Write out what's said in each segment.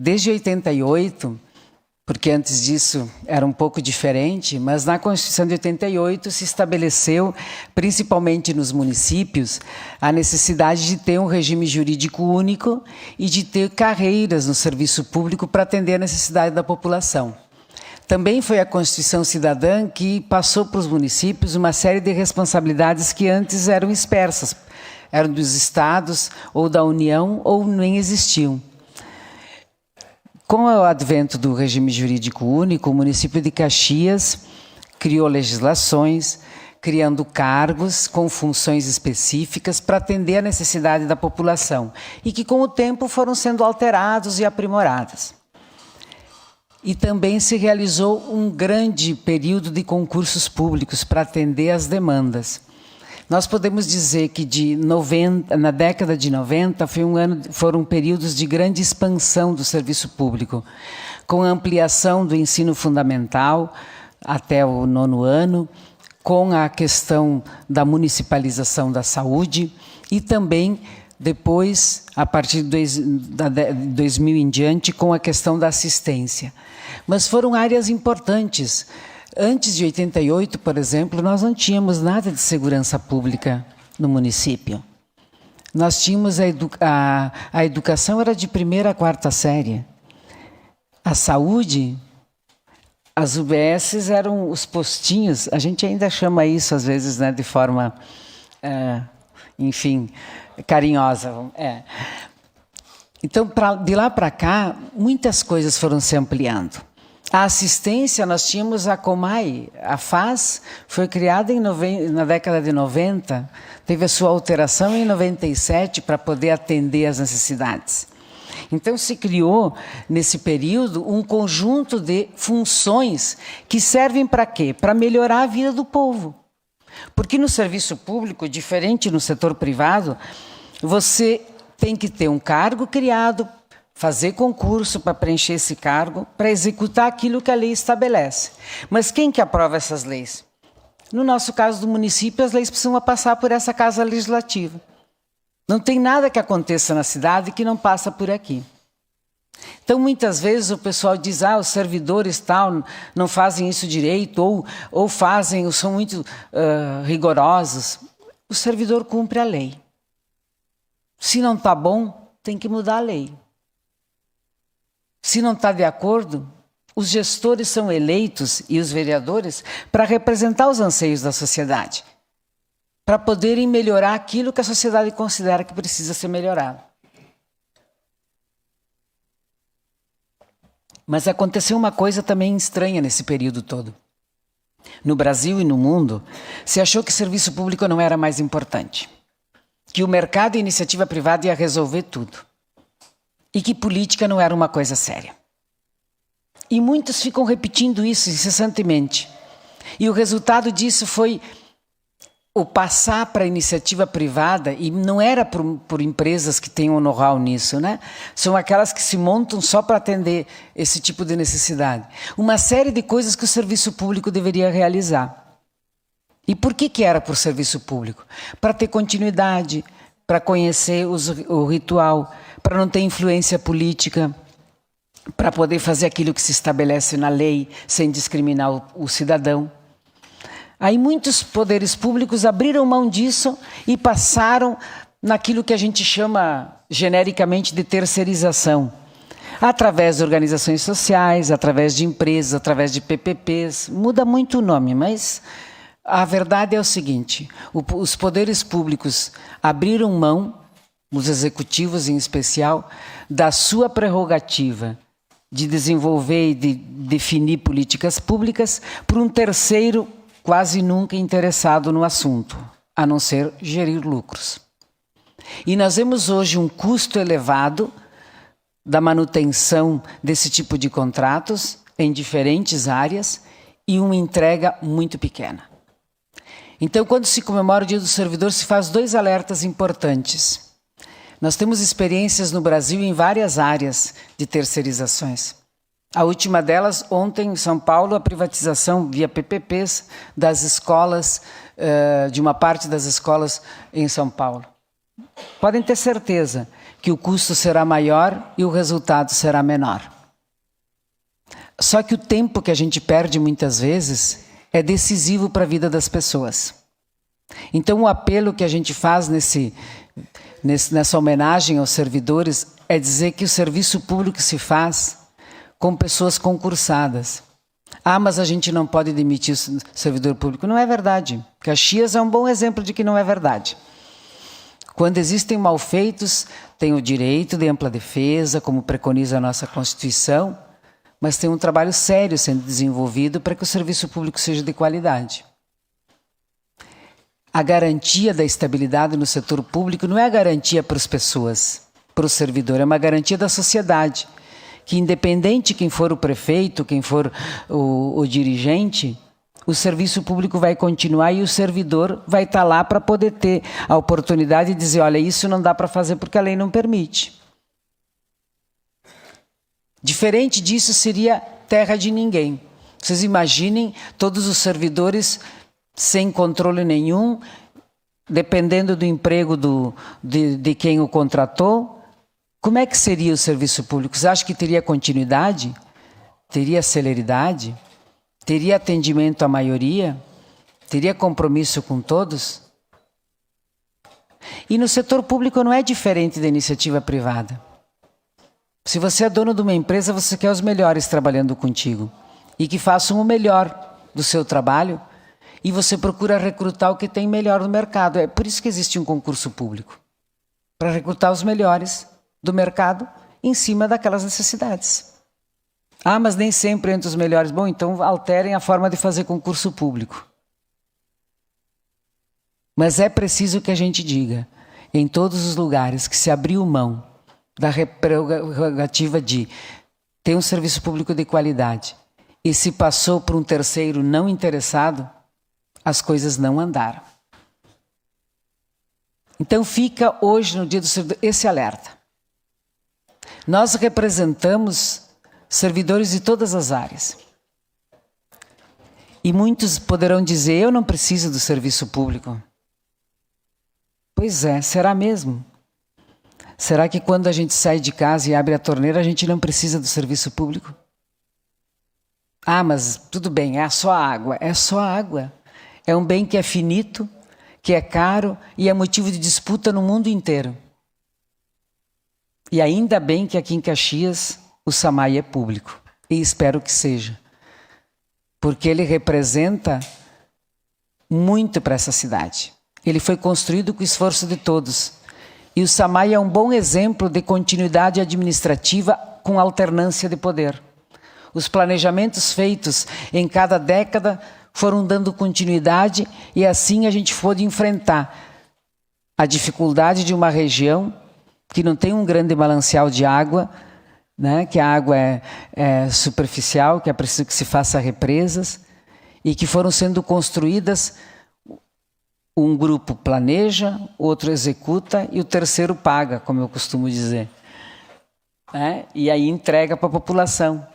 Desde 88, porque antes disso era um pouco diferente, mas na Constituição de 88 se estabeleceu, principalmente nos municípios, a necessidade de ter um regime jurídico único e de ter carreiras no serviço público para atender a necessidade da população. Também foi a Constituição Cidadã que passou para os municípios uma série de responsabilidades que antes eram dispersas, eram dos estados ou da União ou nem existiam. Com o advento do regime jurídico único, o município de Caxias criou legislações, criando cargos com funções específicas para atender a necessidade da população e que, com o tempo, foram sendo alterados e aprimorados. E também se realizou um grande período de concursos públicos para atender às demandas. Nós podemos dizer que na década de 90 foram períodos de grande expansão do serviço público, com a ampliação do ensino fundamental até o 9º ano, com a questão da municipalização da saúde e também depois, a partir de 2000 em diante, com a questão da assistência. Mas foram áreas importantes. Antes de 88, por exemplo, nós não tínhamos nada de segurança pública no município. Nós tínhamos a educação era de 1ª a 4ª série. A saúde, as UBSs eram os postinhos, a gente ainda chama isso às vezes, né, de forma, enfim, carinhosa. Então, de lá para cá, muitas coisas foram se ampliando. A assistência, nós tínhamos a Comai, a FAS, foi criada na década de 90, teve a sua alteração em 97 para poder atender às necessidades. Então se criou, nesse período, um conjunto de funções que servem para quê? Para melhorar a vida do povo. Porque no serviço público, diferente no setor privado, você tem que ter um cargo criado, fazer concurso para preencher esse cargo, para executar aquilo que a lei estabelece. Mas quem que aprova essas leis? No nosso caso do município, as leis precisam passar por essa casa legislativa. Não tem nada que aconteça na cidade que não passa por aqui. Então, muitas vezes o pessoal diz, os servidores tal não fazem isso direito, ou fazem, ou são muito rigorosos. O servidor cumpre a lei. Se não está bom, tem que mudar a lei. Se não está de acordo, os gestores são eleitos e os vereadores para representar os anseios da sociedade, para poderem melhorar aquilo que a sociedade considera que precisa ser melhorado. Mas aconteceu uma coisa também estranha nesse período todo. No Brasil e no mundo, se achou que serviço público não era mais importante, que o mercado e a iniciativa privada ia resolver tudo. E que política não era uma coisa séria. E muitos ficam repetindo isso incessantemente. E o resultado disso foi o passar para a iniciativa privada, e não era por empresas que tenham know-how nisso, né? São aquelas que se montam só para atender esse tipo de necessidade. Uma série de coisas que o serviço público deveria realizar. E por que era por serviço público? Para ter continuidade, para conhecer o ritual, para não ter influência política, para poder fazer aquilo que se estabelece na lei, sem discriminar o cidadão. Aí muitos poderes públicos abriram mão disso e passaram naquilo que a gente chama genericamente de terceirização, através de organizações sociais, através de empresas, através de PPPs. Muda muito o nome, mas a verdade é o seguinte, os poderes públicos abriram mão, os executivos em especial, da sua prerrogativa de desenvolver e de definir políticas públicas para um terceiro quase nunca interessado no assunto, a não ser gerir lucros. E nós vemos hoje um custo elevado da manutenção desse tipo de contratos em diferentes áreas e uma entrega muito pequena. Então, quando se comemora o Dia do Servidor, se faz 2 alertas importantes. Nós temos experiências no Brasil em várias áreas de terceirizações. A última delas, ontem em São Paulo, a privatização via PPPs das escolas, de uma parte das escolas em São Paulo. Podem ter certeza que o custo será maior e o resultado será menor. Só que o tempo que a gente perde muitas vezes é decisivo para a vida das pessoas. Então o apelo que a gente faz nessa homenagem aos servidores é dizer que o serviço público se faz com pessoas concursadas. Ah, mas a gente não pode demitir o servidor público. Não é verdade. Caxias é um bom exemplo de que não é verdade. Quando existem malfeitos, tem o direito de ampla defesa, como preconiza a nossa Constituição, mas tem um trabalho sério sendo desenvolvido para que o serviço público seja de qualidade. A garantia da estabilidade no setor público não é a garantia para as pessoas, para o servidor, é uma garantia da sociedade, que independente quem for o prefeito, quem for o dirigente, o serviço público vai continuar e o servidor vai estar lá para poder ter a oportunidade de dizer, olha, isso não dá para fazer porque a lei não permite. Diferente disso seria terra de ninguém. Vocês imaginem todos os servidores sem controle nenhum, dependendo do emprego de quem o contratou. Como é que seria o serviço público? Você acha que teria continuidade? Teria celeridade? Teria atendimento à maioria? Teria compromisso com todos? E no setor público não é diferente da iniciativa privada. Se você é dono de uma empresa, você quer os melhores trabalhando contigo e que façam o melhor do seu trabalho e você procura recrutar o que tem melhor no mercado. É por isso que existe um concurso público, para recrutar os melhores do mercado em cima daquelas necessidades. Ah, mas nem sempre entre os melhores. Bom, então alterem a forma de fazer concurso público. Mas é preciso que a gente diga, em todos os lugares que se abriu mão da prerrogativa de ter um serviço público de qualidade e se passou por um terceiro não interessado, as coisas não andaram. Então fica hoje, no Dia do Servidor, esse alerta. Nós representamos servidores de todas as áreas. E muitos poderão dizer, eu não preciso do serviço público. Pois é, será mesmo? Será que quando a gente sai de casa e abre a torneira, a gente não precisa do serviço público? Ah, mas tudo bem, é só água. É só água. É um bem que é finito, que é caro e é motivo de disputa no mundo inteiro. E ainda bem que aqui em Caxias o SAMAI é público. E espero que seja. Porque ele representa muito para essa cidade. Ele foi construído com o esforço de todos. E o SAMAI é um bom exemplo de continuidade administrativa com alternância de poder. Os planejamentos feitos em cada década foram dando continuidade e assim a gente pôde enfrentar a dificuldade de uma região que não tem um grande manancial de água, né, que a água é superficial, que é preciso que se faça represas, e que foram sendo construídas. Um grupo planeja, outro executa e o terceiro paga, como eu costumo dizer. E aí entrega para a população.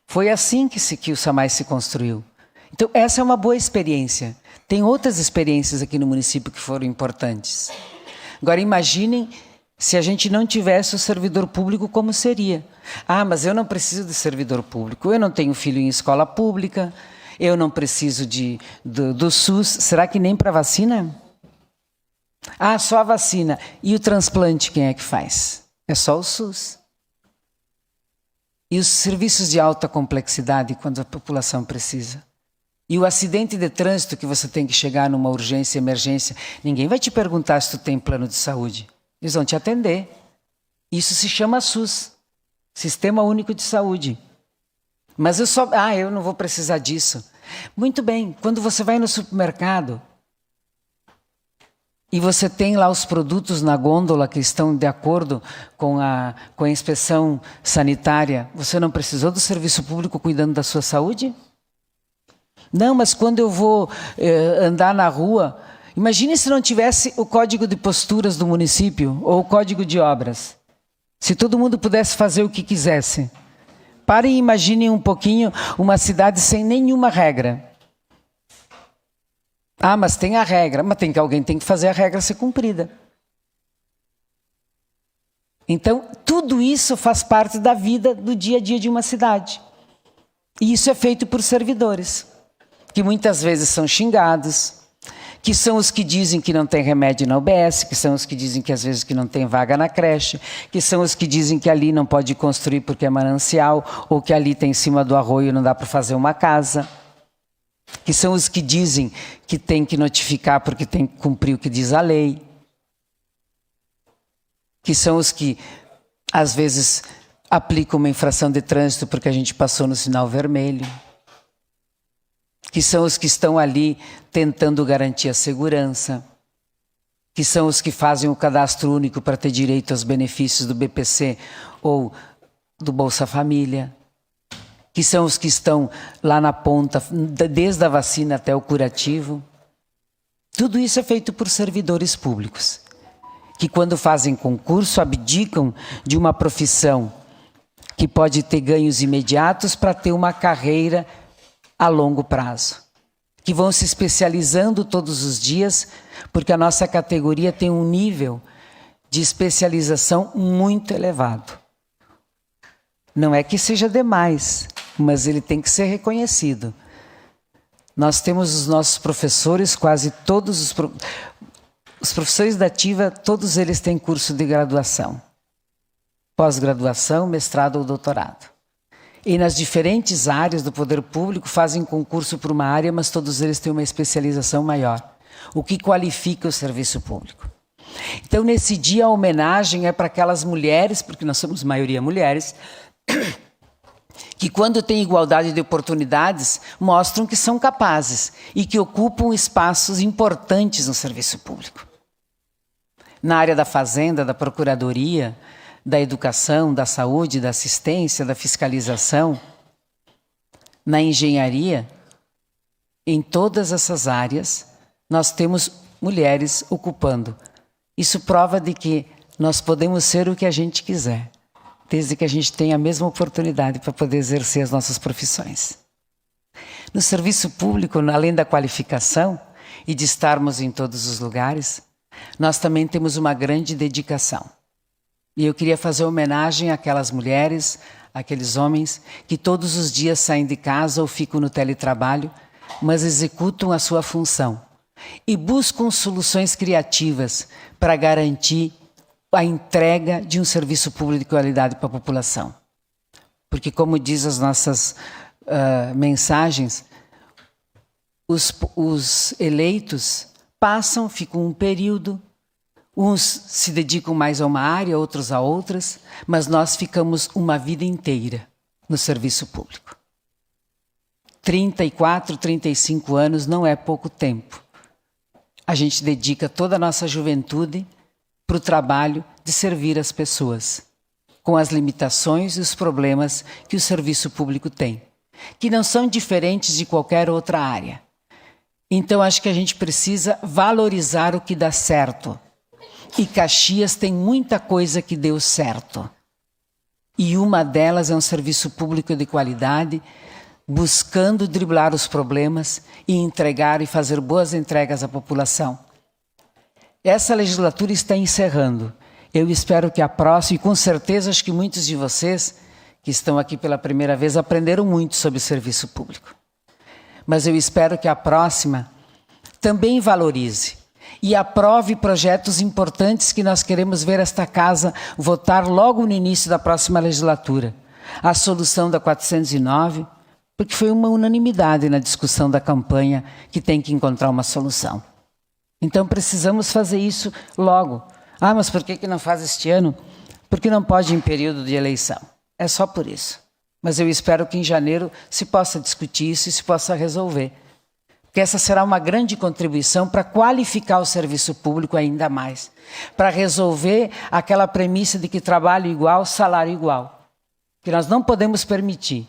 Foi assim que o SAMAI se construiu. Então essa é uma boa experiência. Tem outras experiências aqui no município que foram importantes. Agora imaginem se a gente não tivesse o servidor público, como seria? Ah, mas eu não preciso de servidor público, eu não tenho filho em escola pública, eu não preciso do SUS. Será que nem para vacina? Ah, só a vacina. E o transplante quem é que faz? É só o SUS. E os serviços de alta complexidade quando a população precisa? E o acidente de trânsito que você tem que chegar numa urgência, emergência, ninguém vai te perguntar se tu tem plano de saúde. Eles vão te atender. Isso se chama SUS, Sistema Único de Saúde. Mas eu não vou precisar disso. Muito bem, quando você vai no supermercado e você tem lá os produtos na gôndola que estão de acordo com a inspeção sanitária, você não precisou do serviço público cuidando da sua saúde? Não, mas quando eu vou andar na rua, imagine se não tivesse o código de posturas do município ou o código de obras. Se todo mundo pudesse fazer o que quisesse. Parem e imaginem um pouquinho uma cidade sem nenhuma regra. Ah, mas tem a regra. Mas alguém tem que fazer a regra ser cumprida. Então, tudo isso faz parte da vida do dia a dia de uma cidade. E isso é feito por servidores, que muitas vezes são xingados, que são os que dizem que não tem remédio na UBS, que são os que dizem que às vezes que não tem vaga na creche, que são os que dizem que ali não pode construir porque é manancial, ou que ali tem em cima do arroio não dá para fazer uma casa, que são os que dizem que tem que notificar porque tem que cumprir o que diz a lei, que são os que às vezes aplicam uma infração de trânsito porque a gente passou no sinal vermelho, que são os que estão ali tentando garantir a segurança, que são os que fazem o cadastro único para ter direito aos benefícios do BPC ou do Bolsa Família, que são os que estão lá na ponta, desde a vacina até o curativo. Tudo isso é feito por servidores públicos, que quando fazem concurso abdicam de uma profissão que pode ter ganhos imediatos para ter uma carreira a longo prazo, que vão se especializando todos os dias, porque a nossa categoria tem um nível de especialização muito elevado. Não é que seja demais, mas ele tem que ser reconhecido. Nós temos os nossos professores, quase todos os professores da ativa, todos eles têm curso de graduação, pós-graduação, mestrado ou doutorado. E nas diferentes áreas do poder público fazem concurso por uma área, mas todos eles têm uma especialização maior, o que qualifica o serviço público. Então, nesse dia, a homenagem é para aquelas mulheres, porque nós somos maioria mulheres, que quando têm igualdade de oportunidades, mostram que são capazes e que ocupam espaços importantes no serviço público. Na área da fazenda, da procuradoria, da educação, da saúde, da assistência, da fiscalização, na engenharia, em todas essas áreas, nós temos mulheres ocupando. Isso prova de que nós podemos ser o que a gente quiser, desde que a gente tenha a mesma oportunidade para poder exercer as nossas profissões. No serviço público, além da qualificação e de estarmos em todos os lugares, nós também temos uma grande dedicação. E eu queria fazer homenagem àquelas mulheres, àqueles homens que todos os dias saem de casa ou ficam no teletrabalho, mas executam a sua função e buscam soluções criativas para garantir a entrega de um serviço público de qualidade para a população. Porque, como diz as nossas mensagens, os eleitos passam, ficam um período, uns se dedicam mais a uma área, outros a outras, mas nós ficamos uma vida inteira no serviço público. 34, 35 anos não é pouco tempo. A gente dedica toda a nossa juventude para o trabalho de servir as pessoas, com as limitações e os problemas que o serviço público tem, que não são diferentes de qualquer outra área. Então, acho que a gente precisa valorizar o que dá certo. E Caxias tem muita coisa que deu certo. E uma delas é um serviço público de qualidade, buscando driblar os problemas e entregar e fazer boas entregas à população. Essa legislatura está encerrando. Eu espero que a próxima, e com certeza acho que muitos de vocês que estão aqui pela primeira vez aprenderam muito sobre o serviço público. Mas eu espero que a próxima também valorize e aprove projetos importantes que nós queremos ver esta casa votar logo no início da próxima legislatura. A solução da 409, porque foi uma unanimidade na discussão da campanha que tem que encontrar uma solução. Então precisamos fazer isso logo. Ah, mas por que não faz este ano? Porque não pode em período de eleição. É só por isso. Mas eu espero que em janeiro se possa discutir isso e se possa resolver. Porque essa será uma grande contribuição para qualificar o serviço público ainda mais. Para resolver aquela premissa de que trabalho igual, salário igual. Que nós não podemos permitir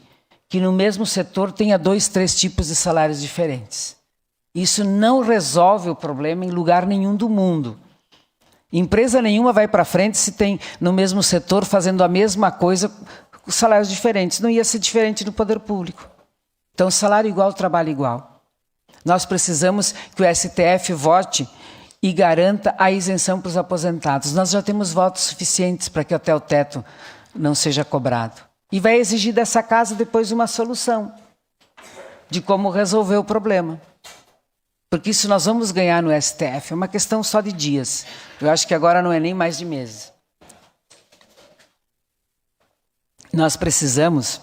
que no mesmo setor tenha 2, 3 tipos de salários diferentes. Isso não resolve o problema em lugar nenhum do mundo. Empresa nenhuma vai para frente se tem no mesmo setor fazendo a mesma coisa com salários diferentes. Não ia ser diferente no poder público. Então, salário igual, trabalho igual. Nós precisamos que o STF vote e garanta a isenção para os aposentados. Nós já temos votos suficientes para que até o teto não seja cobrado. E vai exigir dessa casa depois uma solução de como resolver o problema. Porque isso nós vamos ganhar no STF, é uma questão só de dias. Eu acho que agora não é nem mais de meses. Nós precisamos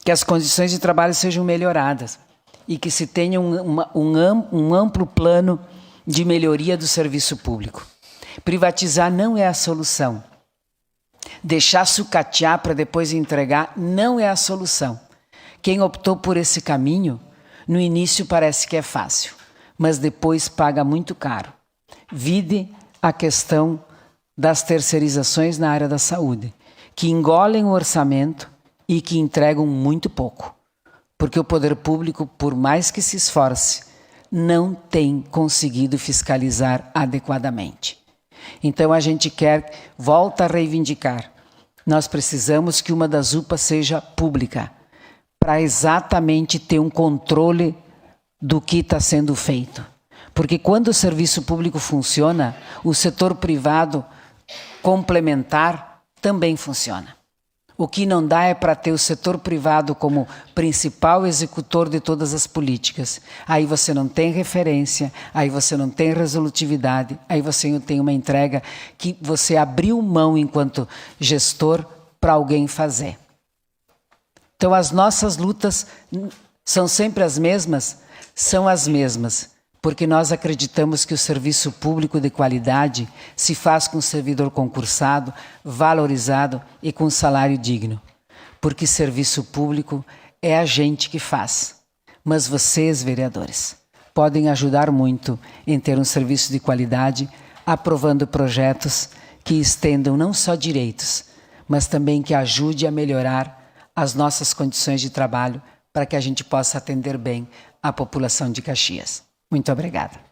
que as condições de trabalho sejam melhoradas e que se tenha um amplo plano de melhoria do serviço público. Privatizar não é a solução. Deixar sucatear para depois entregar não é a solução. Quem optou por esse caminho, no início parece que é fácil, mas depois paga muito caro. Vide a questão das terceirizações na área da saúde, que engolem o orçamento e que entregam muito pouco. Porque o poder público, por mais que se esforce, não tem conseguido fiscalizar adequadamente. Então a gente volta a reivindicar, nós precisamos que uma das UPAs seja pública, para exatamente ter um controle do que está sendo feito. Porque quando o serviço público funciona, o setor privado complementar também funciona. O que não dá é para ter o setor privado como principal executor de todas as políticas. Aí você não tem referência, aí você não tem resolutividade, aí você não tem uma entrega que você abriu mão enquanto gestor para alguém fazer. Então as nossas lutas são sempre as mesmas? São as mesmas, porque nós acreditamos que o serviço público de qualidade se faz com servidor concursado, valorizado e com salário digno. Porque serviço público é a gente que faz. Mas vocês, vereadores, podem ajudar muito em ter um serviço de qualidade, aprovando projetos que estendam não só direitos, mas também que ajude a melhorar as nossas condições de trabalho para que a gente possa atender bem a população de Caxias. Muito obrigada.